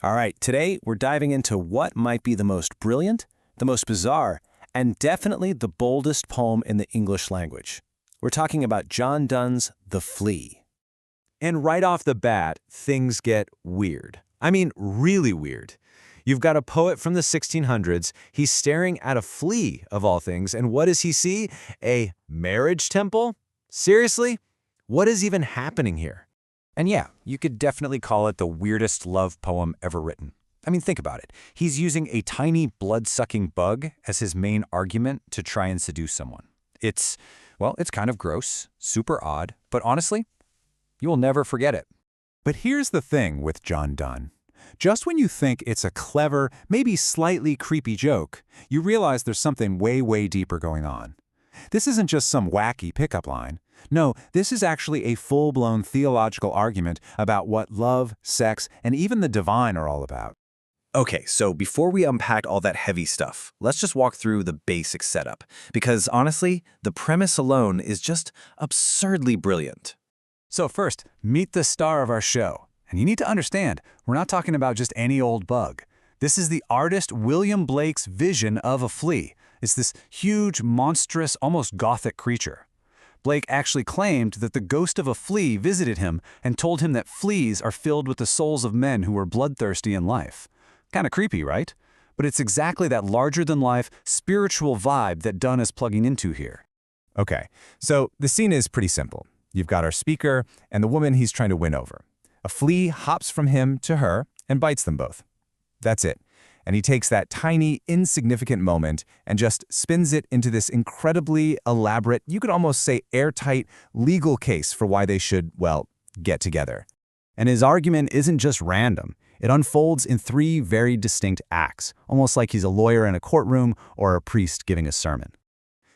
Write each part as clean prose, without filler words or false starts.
All right, today we're diving into what might be the most brilliant, the most bizarre, and definitely the boldest poem in the English language. We're talking about John Donne's The Flea. And right off the bat, things get weird. I mean, really weird. You've got a poet from the 1600s. He's staring at a flea, of all things, and what does he see? A marriage temple? Seriously? What is even happening here? And yeah, you could definitely call it the weirdest love poem ever written. I mean, think about it. He's using a tiny blood-sucking bug as his main argument to try and seduce someone. It's kind of gross, super odd, but honestly, you will never forget it. But here's the thing with John Donne. Just when you think it's a clever, maybe slightly creepy joke, you realize there's something way, way deeper going on. This isn't just some wacky pickup line. No, this is actually a full-blown theological argument about what love, sex, and even the divine are all about. Okay, so before we unpack all that heavy stuff, let's just walk through the basic setup, because honestly, the premise alone is just absurdly brilliant. So first, meet the star of our show. And you need to understand, we're not talking about just any old bug. This is the artist William Blake's vision of a flea. It's this huge, monstrous, almost gothic creature. Blake actually claimed that the ghost of a flea visited him and told him that fleas are filled with the souls of men who were bloodthirsty in life. Kind of creepy, right? But it's exactly that larger-than-life, spiritual vibe that Donne is plugging into here. Okay, so the scene is pretty simple. You've got our speaker and the woman he's trying to win over. A flea hops from him to her and bites them both. That's it. And he takes that tiny, insignificant moment and just spins it into this incredibly elaborate, you could almost say airtight, legal case for why they should, well, get together. And his argument isn't just random. It unfolds in 3 very distinct acts, almost like he's a lawyer in a courtroom or a priest giving a sermon.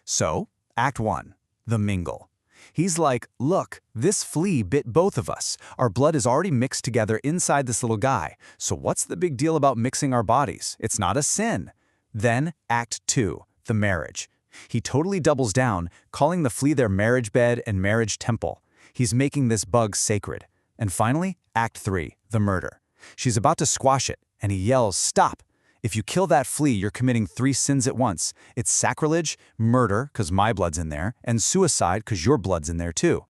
So, Act 1, the mingle. He's like, look, this flea bit both of us. Our blood is already mixed together inside this little guy. So what's the big deal about mixing our bodies? It's not a sin. Then Act 2, the marriage. He totally doubles down, calling the flea their marriage bed and marriage temple. He's making this bug sacred. And finally, Act 3, the murder. She's about to squash it, and he yells, stop. If you kill that flea, you're committing 3 sins at once. It's sacrilege, murder, because my blood's in there, and suicide, because your blood's in there too.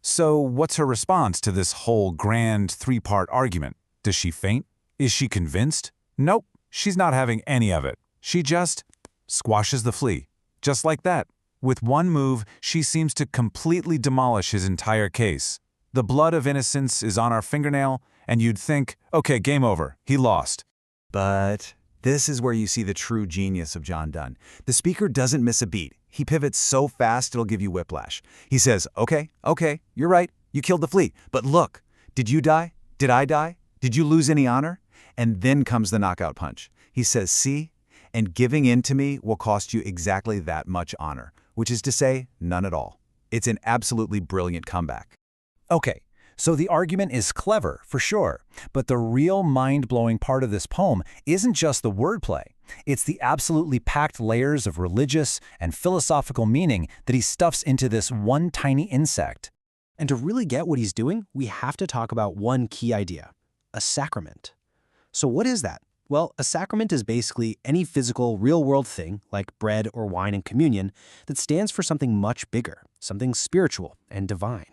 So what's her response to this whole grand 3-part argument? Does she faint? Is she convinced? Nope, she's not having any of it. She just squashes the flea. Just like that. With one move, she seems to completely demolish his entire case. The blood of innocence is on our fingernail, and you'd think, okay, game over, he lost. But this is where you see the true genius of John Donne. The speaker doesn't miss a beat. He pivots so fast it'll give you whiplash. He says, okay, you're right, you killed the flea. But look, did you die? Did I die? Did you lose any honor? And then comes the knockout punch. He says, see, and giving in to me will cost you exactly that much honor, which is to say, none at all. It's an absolutely brilliant comeback. Okay, so the argument is clever, for sure, but the real mind-blowing part of this poem isn't just the wordplay. It's the absolutely packed layers of religious and philosophical meaning that he stuffs into this one tiny insect. And to really get what he's doing, we have to talk about one key idea: a sacrament. So what is that? Well, a sacrament is basically any physical, real-world thing, like bread or wine in communion, that stands for something much bigger, something spiritual and divine.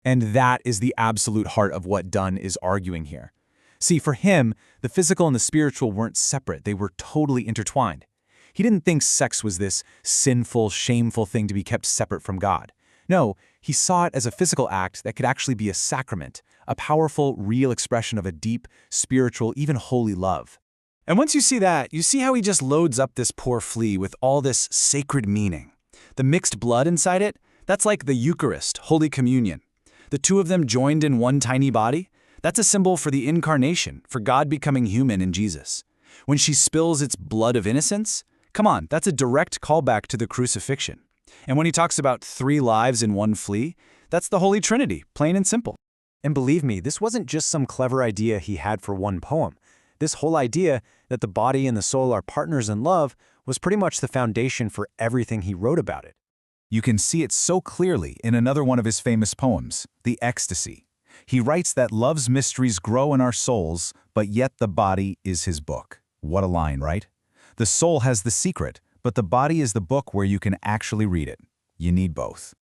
And that is the absolute heart of what Donne is arguing here. See, for him, the physical and the spiritual weren't separate. They were totally intertwined. He didn't think sex was this sinful, shameful thing to be kept separate from God. No, he saw it as a physical act that could actually be a sacrament, a powerful, real expression of a deep, spiritual, even holy love. And once you see that, you see how he just loads up this poor flea with all this sacred meaning. The mixed blood inside it, that's like the Eucharist, Holy Communion. The two of them joined in one tiny body, that's a symbol for the incarnation, for God becoming human in Jesus. When she spills its blood of innocence, come on, that's a direct callback to the crucifixion. And when he talks about 3 lives in one flea, that's the Holy Trinity, plain and simple. And believe me, this wasn't just some clever idea he had for one poem. This whole idea that the body and the soul are partners in love was pretty much the foundation for everything he wrote about it. You can see it so clearly in another one of his famous poems, The Ecstasy. He writes that love's mysteries grow in our souls, but yet the body is his book. What a line, right? The soul has the secret, but the body is the book where you can actually read it. You need both.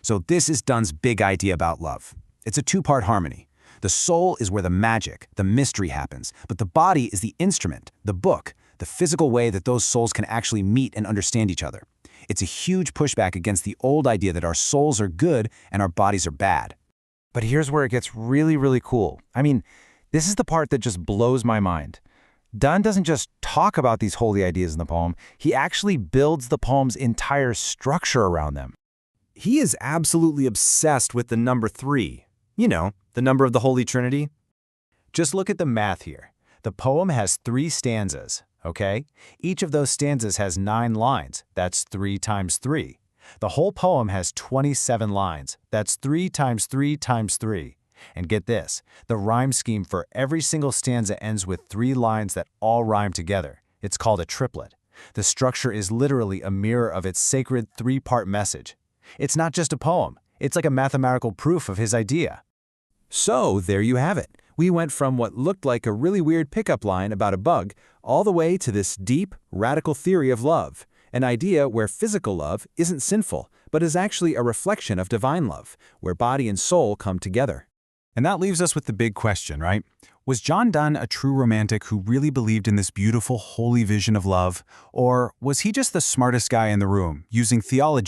So this is Donne's big idea about love. It's a two-part harmony. The soul is where the magic, the mystery happens, but the body is the instrument, the book, the physical way that those souls can actually meet and understand each other. It's a huge pushback against the old idea that our souls are good and our bodies are bad. But here's where it gets really, really cool. I mean, this is the part that just blows my mind. Donne doesn't just talk about these holy ideas in the poem, he actually builds the poem's entire structure around them. He is absolutely obsessed with the number 3. You know, the number of the Holy Trinity. Just look at the math here. The poem has 3 stanzas, okay? Each of those stanzas has 9 lines. That's 3 times 3. The whole poem has 27 lines. That's 3 times 3 times 3. And get this, the rhyme scheme for every single stanza ends with 3 lines that all rhyme together. It's called a triplet. The structure is literally a mirror of its sacred 3-part message. It's not just a poem. It's like a mathematical proof of his idea. So there you have it. We went from what looked like a really weird pickup line about a bug all the way to this deep, radical theory of love, an idea where physical love isn't sinful, but is actually a reflection of divine love, where body and soul come together. And that leaves us with the big question, right? Was John Donne a true romantic who really believed in this beautiful, holy vision of love? Or was he just the smartest guy in the room, using theology